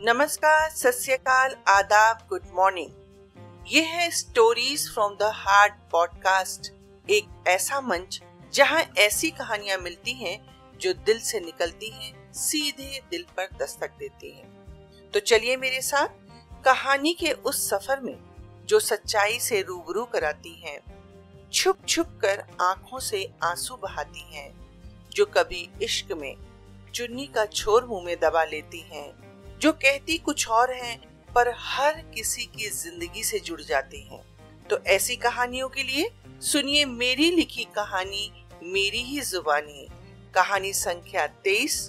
नमस्कार, सत श्री अकाल, आदाब, गुड मॉर्निंग। ये है stories from the heart podcast, एक ऐसा मंच जहां ऐसी कहानियां मिलती हैं जो दिल से निकलती हैं, सीधे दिल पर दस्तक देती हैं। तो चलिए मेरे साथ कहानी के उस सफर में जो सच्चाई से रूबरू कराती हैं, छुप छुप कर आंखों से आंसू बहाती हैं, जो कभी इश्क में चुन्नी का छोर मुंह में दबा लेती हैं, जो कहती कुछ और हैं पर हर किसी की जिंदगी से जुड़ जाती हैं। तो ऐसी कहानियों के लिए सुनिए मेरी लिखी कहानी, मेरी ही जुबानी, कहानी संख्या 23।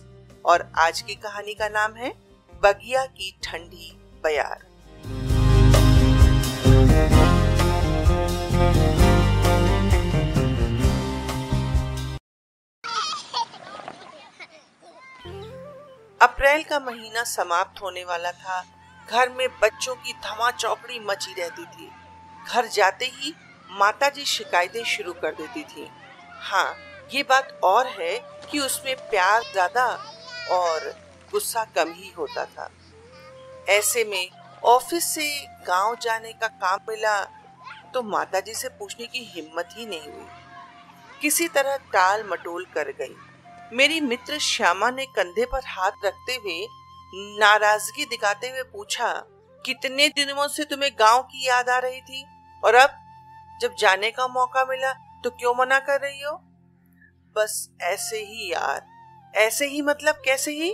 और आज की कहानी का नाम है बगिया की ठंडी बयार। अप्रैल का महीना समाप्त होने वाला था। घर में बच्चों की धमा चौकड़ी मची रहती थी। घर जाते ही माताजी शिकायतें शुरू कर देती थी। हाँ, ये बात और है कि उसमें प्यार ज्यादा और गुस्सा कम ही होता था। ऐसे में ऑफिस से गांव जाने का काम मिला तो माताजी से पूछने की हिम्मत ही नहीं हुई। किसी तरह टाल मटोल कर गई। मेरी मित्र श्यामा ने कंधे पर हाथ रखते हुए नाराजगी दिखाते हुए पूछा, कितने दिनों से तुम्हें गांव की याद आ रही थी और अब जब जाने का मौका मिला तो क्यों मना कर रही हो? बस ऐसे ही यार। ऐसे ही मतलब कैसे ही?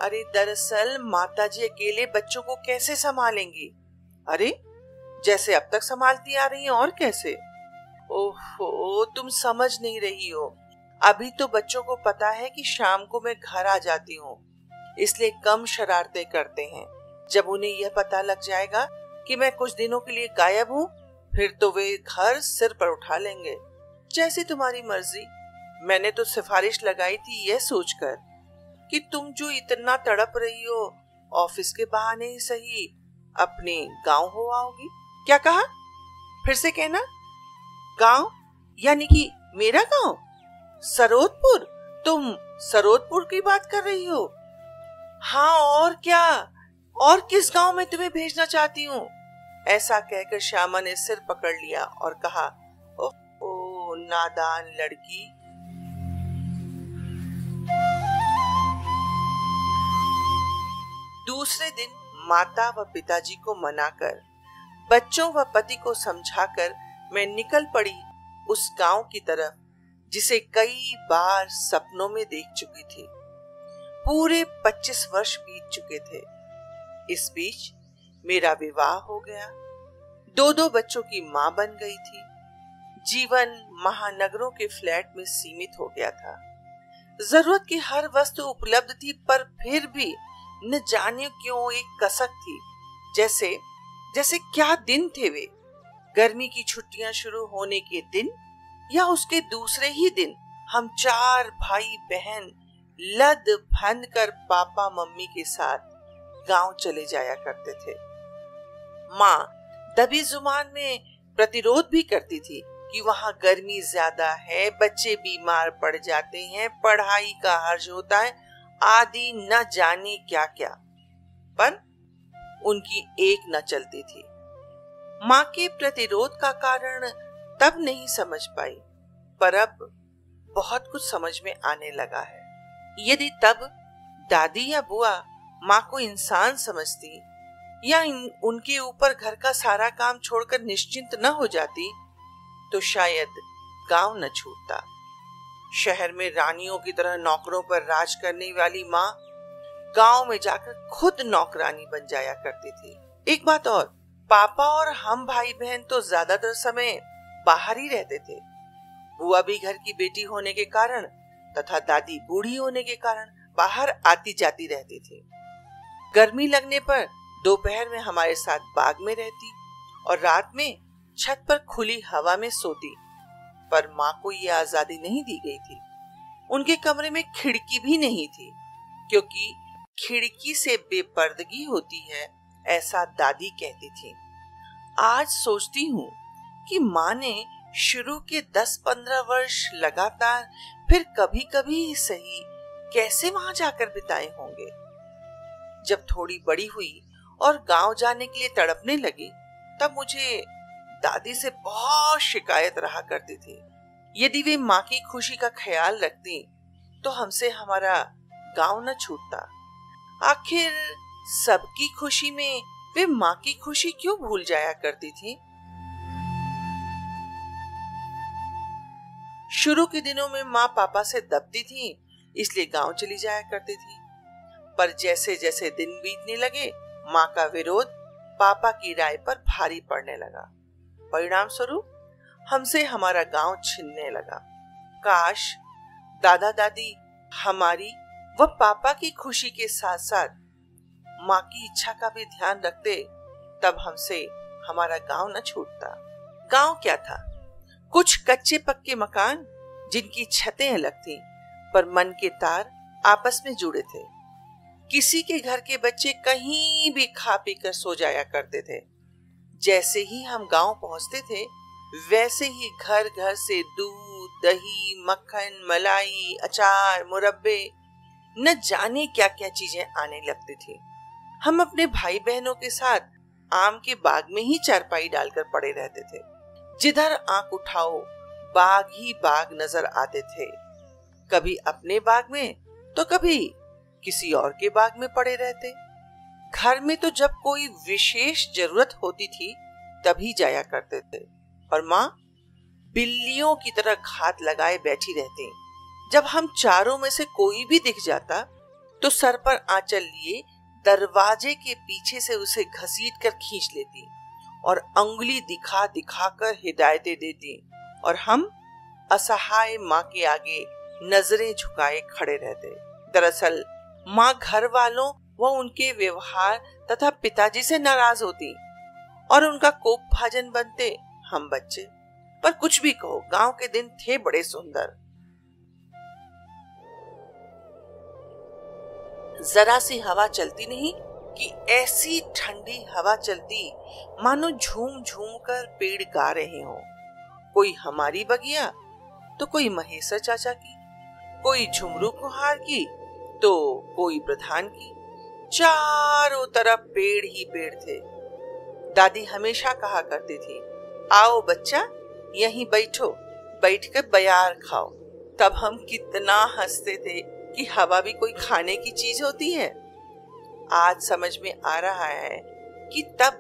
अरे दरअसल माताजी अकेले बच्चों को कैसे संभालेंगी? अरे जैसे अब तक संभालती आ रही हैं, और कैसे? ओहो, तुम समझ नहीं रही हो। अभी तो बच्चों को पता है कि शाम को मैं घर आ जाती हूँ, इसलिए कम शरारतें करते हैं। जब उन्हें यह पता लग जाएगा कि मैं कुछ दिनों के लिए गायब हूँ, फिर तो वे घर सिर पर उठा लेंगे। जैसी तुम्हारी मर्जी। मैंने तो सिफारिश लगाई थी यह सोचकर कि तुम जो इतना तड़प रही हो, ऑफिस के बहाने ही सही अपने गांव हो आओगी। क्या कहा? फिर से कहना। गांव यानी कि मेरा गांव? सरोदपुर? तुम सरोदपुर की बात कर रही हो? हाँ, और क्या? और किस गांव में तुम्हें भेजना चाहती हूँ? ऐसा कहकर श्यामा ने सिर पकड़ लिया और कहा, ओ नादान लड़की। दूसरे दिन माता व पिताजी को मनाकर, बच्चों व पति को समझाकर मैं निकल पड़ी उस गांव की तरफ जिसे कई बार सपनों में देख चुकी थी। पूरे 25 वर्ष बीत चुके थे। इस बीच मेरा विवाह हो गया। 2 बच्चों की मां बन गई थी। जीवन महानगरों के फ्लैट में सीमित हो गया था। जरूरत की हर वस्तु उपलब्ध थी, पर फिर भी न जाने क्यों एक कसक थी। जैसे क्या दिन थे वे। गर्मी की छुट्टियां शुरू होने के दिन या उसके दूसरे ही दिन हम 4 भाई बहन लद फंद कर पापा मम्मी के साथ गांव चले जाया करते थे। माँ दबी जुबान में प्रतिरोध भी करती थी कि वहां गर्मी ज्यादा है, बच्चे बीमार पड़ जाते हैं, पढ़ाई का हर्ज होता है, आदि न जाने क्या क्या। पर उनकी एक न चलती थी। माँ के प्रतिरोध का कारण तब नहीं समझ पाई, पर अब बहुत कुछ समझ में आने लगा है। यदि तब दादी या बुआ माँ को इंसान समझती या उनके ऊपर घर का सारा काम छोड़कर निश्चिंत न हो जाती, तो शायद गांव न छूटता। शहर में रानियों की तरह नौकरों पर राज करने वाली माँ गांव में जाकर खुद नौकरानी बन जाया करती थी। एक बात और, पापा और हम भाई बहन तो ज्यादातर समय बाहर ही रहते थे। बुआ भी घर की बेटी होने के कारण तथा दादी बूढ़ी होने के कारण बाहर आती जाती रहती थी। गर्मी लगने पर दोपहर में हमारे साथ बाग में रहती और रात में छत पर खुली हवा में सोती। पर माँ को यह आजादी नहीं दी गई थी। उनके कमरे में खिड़की भी नहीं थी, क्योंकि खिड़की से बेपर्दगी होती है, ऐसा दादी कहती थी। आज सोचती हूँ कि माँ ने शुरू के 10-15 वर्ष लगातार, फिर कभी कभी ही सही, कैसे वहां जाकर बिताए होंगे। जब थोड़ी बड़ी हुई और गांव जाने के लिए तड़पने लगी, तब मुझे दादी से बहुत शिकायत रहा करती थी। यदि वे माँ की खुशी का ख्याल रखती तो हमसे हमारा गांव न छूटता। आखिर सबकी खुशी में वे माँ की खुशी क्यों भूल जाया करती थी? शुरू के दिनों में माँ पापा से दबती थी, इसलिए गांव चली जाया करती थी। पर जैसे जैसे दिन बीतने लगे, माँ का विरोध पापा की राय पर भारी पड़ने लगा। परिणाम स्वरूप हमसे हमारा गांव छिनने लगा। काश दादा दादी हमारी व पापा की खुशी के साथ साथ माँ की इच्छा का भी ध्यान रखते, तब हमसे हमारा गांव न छूटता। गांव क्या था? कुछ कच्चे पक्के मकान जिनकी छतें अलग थीं, पर मन के तार आपस में जुड़े थे। किसी के घर के बच्चे कहीं भी खा पी कर सो जाया करते थे। जैसे ही हम गांव पहुंचते थे, वैसे ही घर घर से दूध, दही, मक्खन, मलाई, अचार, मुरब्बे, न जाने क्या क्या चीजें आने लगती थी। हम अपने भाई बहनों के साथ आम के बाग में ही चारपाई डालकर पड़े रहते थे। जिधर आंख उठाओ बाग ही बाग नजर आते थे। कभी अपने बाग में तो कभी किसी और के बाग में पड़े रहते। घर में तो जब कोई विशेष जरूरत होती थी तभी जाया करते थे, और माँ बिल्लियों की तरह घात लगाए बैठी रहती। जब हम चारों में से कोई भी दिख जाता तो सर पर आंचल लिए दरवाजे के पीछे से उसे घसीट कर खींच लेती और अंगुली दिखा दिखा कर हिदायतें देती, और हम असहाय माँ के आगे नजरें झुकाए खड़े रहते। दरअसल माँ घर वालों व उनके व्यवहार तथा पिताजी से नाराज होती और उनका कोप भाजन बनते हम बच्चे। पर कुछ भी कहो, गांव के दिन थे बड़े सुंदर। जरा सी हवा चलती नहीं कि ऐसी ठंडी हवा चलती मानो झूम झूम कर पेड़ गा रहे हो। कोई हमारी बगिया तो कोई महेश्वर चाचा की, कोई झुमरू कुहार की तो कोई प्रधान की। चारों तरफ पेड़ ही पेड़ थे। दादी हमेशा कहा करती थी, आओ बच्चा यहीं बैठो, बैठकर बयार खाओ। तब हम कितना हंसते थे कि हवा भी कोई खाने की चीज होती है। आज समझ में आ रहा है कि तब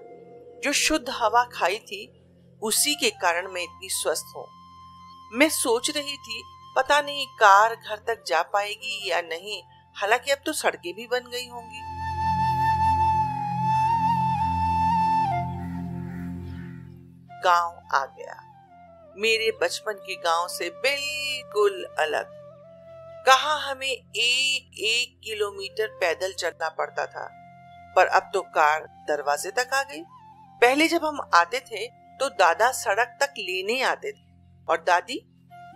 जो शुद्ध हवा खाई थी उसी के कारण मैं इतनी स्वस्थ हूँ। मैं सोच रही थी पता नहीं कार घर तक जा पाएगी या नहीं, हालांकि अब तो सड़कें भी बन गई होंगी। गांव आ गया, मेरे बचपन के गांव से बिल्कुल अलग। कहाँ हमें एक एक किलोमीटर पैदल चलना पड़ता था, पर अब तो कार दरवाजे तक आ गई। पहले जब हम आते थे तो दादा सड़क तक लेने आते थे और दादी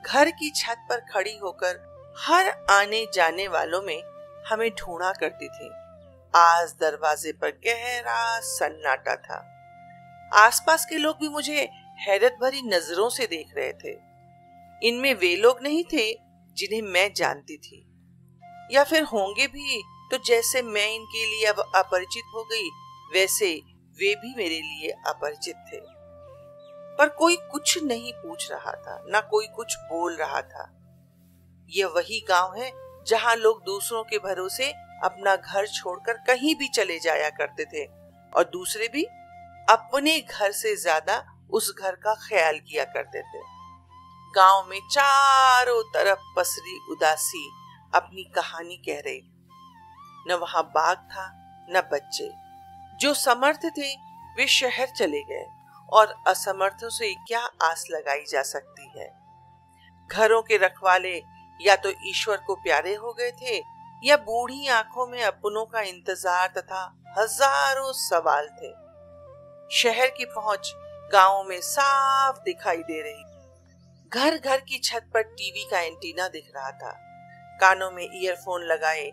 घर की छत पर खड़ी होकर हर आने जाने वालों में हमें ढूंढा करती थी। आज दरवाजे पर गहरा सन्नाटा था। आसपास के लोग भी मुझे हैरत भरी नजरों से देख रहे थे। इनमें वे लोग नहीं थे जिन्हें मैं जानती थी, या फिर होंगे भी तो जैसे मैं इनके लिए अब अपरिचित हो गई, वैसे वे भी मेरे लिए अपरिचित थे। पर कोई कुछ नहीं पूछ रहा था, ना कोई कुछ बोल रहा था। यह वही गांव है जहां लोग दूसरों के भरोसे अपना घर छोड़कर कहीं भी चले जाया करते थे, और दूसरे भी अपने घर से ज्यादा उस घर का ख्याल किया करते थे। गांव में चारों तरफ पसरी उदासी अपनी कहानी कह रही। न वहां बाग था न बच्चे। जो समर्थ थे वे शहर चले गए, और असमर्थों से क्या आस लगाई जा सकती है। घरों के रखवाले या तो ईश्वर को प्यारे हो गए थे, या बूढ़ी आंखों में अपनों का इंतजार तथा हजारों सवाल थे। शहर की पहुंच गांव में साफ दिखाई दे रही। घर घर की छत पर टीवी का एंटीना दिख रहा था। कानों में ईयरफोन लगाए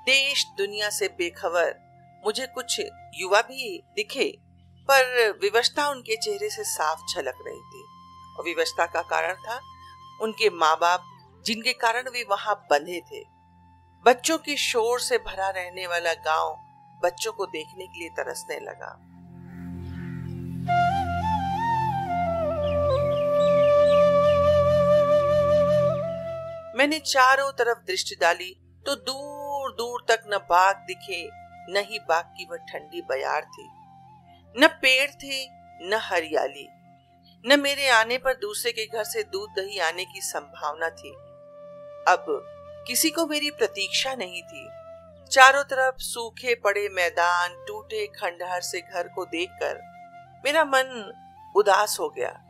देश दुनिया से बेखबर मुझे कुछ युवा भी दिखे, पर विवशता उनके चेहरे से साफ झलक रही थी। और विवशता का कारण था उनके माँ बाप, जिनके कारण वे वहां बंधे थे। बच्चों के शोर से भरा रहने वाला गांव बच्चों को देखने के लिए तरसने लगा। मैंने चारों तरफ दृष्टि डाली तो दूर दूर तक न बाग दिखे, न ही बाग की वह ठंडी बयार थी। न पेड़ थे, न हरियाली, न मेरे आने पर दूसरे के घर से दूध दही आने की संभावना थी। अब किसी को मेरी प्रतीक्षा नहीं थी। चारों तरफ सूखे पड़े मैदान, टूटे खंडहर से घर को देखकर मेरा मन उदास हो गया।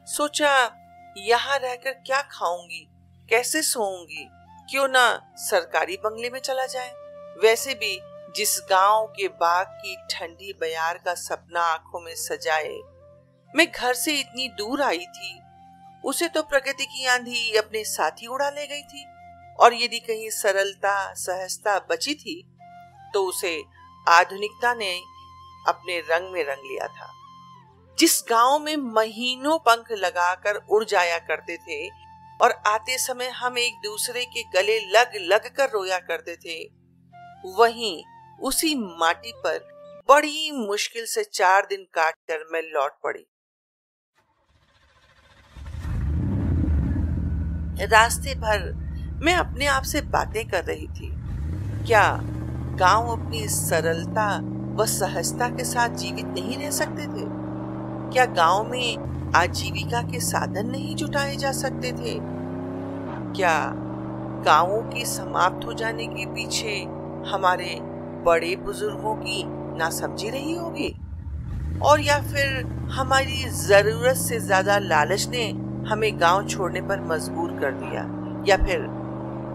सोचा, यहाँ रहकर क्या खाऊंगी, कैसे सोऊंगी, क्यों ना सरकारी बंगले में चला जाए। वैसे भी जिस गांव के बाग की ठंडी बयार का सपना आंखों में सजाए मैं घर से इतनी दूर आई थी, उसे तो प्रकृति की आंधी अपने साथ ही उड़ा ले गई थी। और यदि कहीं सरलता सहजता बची थी तो उसे आधुनिकता ने अपने रंग में रंग लिया था। जिस गांव में महीनों पंख लगाकर उड़ जाया करते थे और आते समय हम एक दूसरे के गले लग लग कर रोया करते थे, वहीं उसी माटी पर बड़ी मुश्किल से 4 दिन काटकर मैं लौट पड़ी। रास्ते भर मैं अपने आप से बातें कर रही थी। क्या गांव अपनी सरलता व सहजता के साथ जीवित नहीं रह सकते थे? क्या गांव में आजीविका के साधन नहीं जुटाए जा सकते थे? क्या गांवों के समाप्त हो जाने के पीछे हमारे बड़े बुजुर्गों की नासमझी रही होगी? और या फिर हमारी जरूरत से ज्यादा लालच ने हमें गांव छोड़ने पर मजबूर कर दिया? या फिर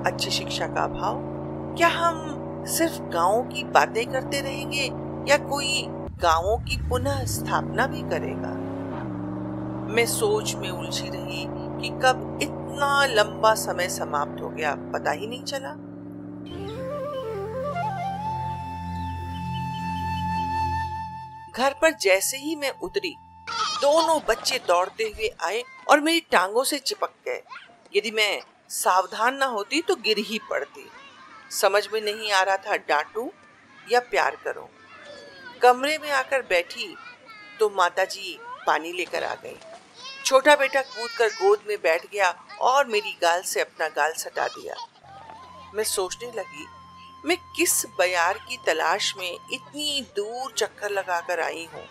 अच्छी शिक्षा का अभाव? क्या हम सिर्फ गांवों की बातें करते रहेंगे या कोई गांवों की पुनः स्थापना भी करेगा? मैं सोच में उलझी रही कि कब इतना लंबा समय समाप्त हो गया, पता ही नहीं चला। घर पर जैसे ही मैं उतरी, दोनों बच्चे दौड़ते हुए आए और मेरी टांगों से चिपक गए। यदि मैं सावधान ना होती तो गिर ही पड़ती। समझ में नहीं आ रहा था डांटूं या प्यार करूं। कमरे में आकर बैठी तो माताजी पानी लेकर आ गई। छोटा बेटा कूदकर गोद में बैठ गया और मेरी गाल से अपना गाल सटा दिया। मैं सोचने लगी, मैं किस बयार की तलाश में इतनी दूर चक्कर लगाकर आई हूँ।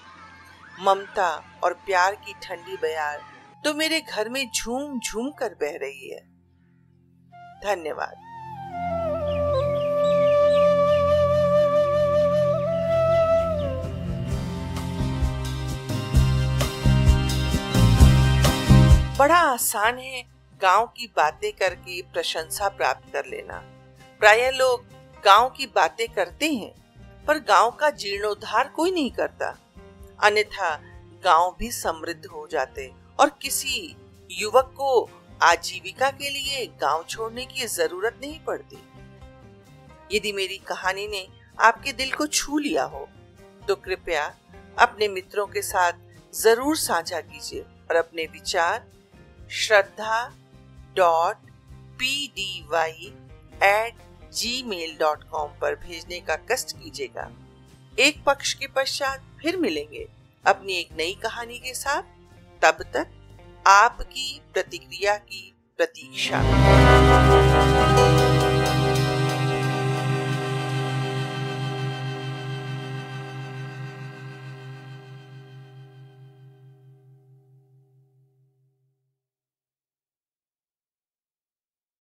ममता और प्यार की ठंडी बयार तो मेरे घर में झूम झूम कर बह रही है। धन्यवाद। बड़ा आसान है गांव की बातें करके प्रशंसा प्राप्त कर लेना। प्रायः लोग गांव की बातें करते हैं पर गांव का जीर्णोद्धार कोई नहीं करता, अन्यथा गांव भी समृद्ध हो जाते और किसी युवक को आजीविका के लिए गांव छोड़ने की जरूरत नहीं पड़ती। यदि मेरी कहानी ने आपके दिल को छू लिया हो तो कृपया अपने मित्रों के साथ जरूर साझा कीजिए और अपने विचार shraddha.pdy@gmail.com पर भेजने का कष्ट कीजिएगा। एक पक्ष के पश्चात फिर मिलेंगे अपनी एक नई कहानी के साथ। तब तक आपकी प्रतिक्रिया की प्रतीक्षा।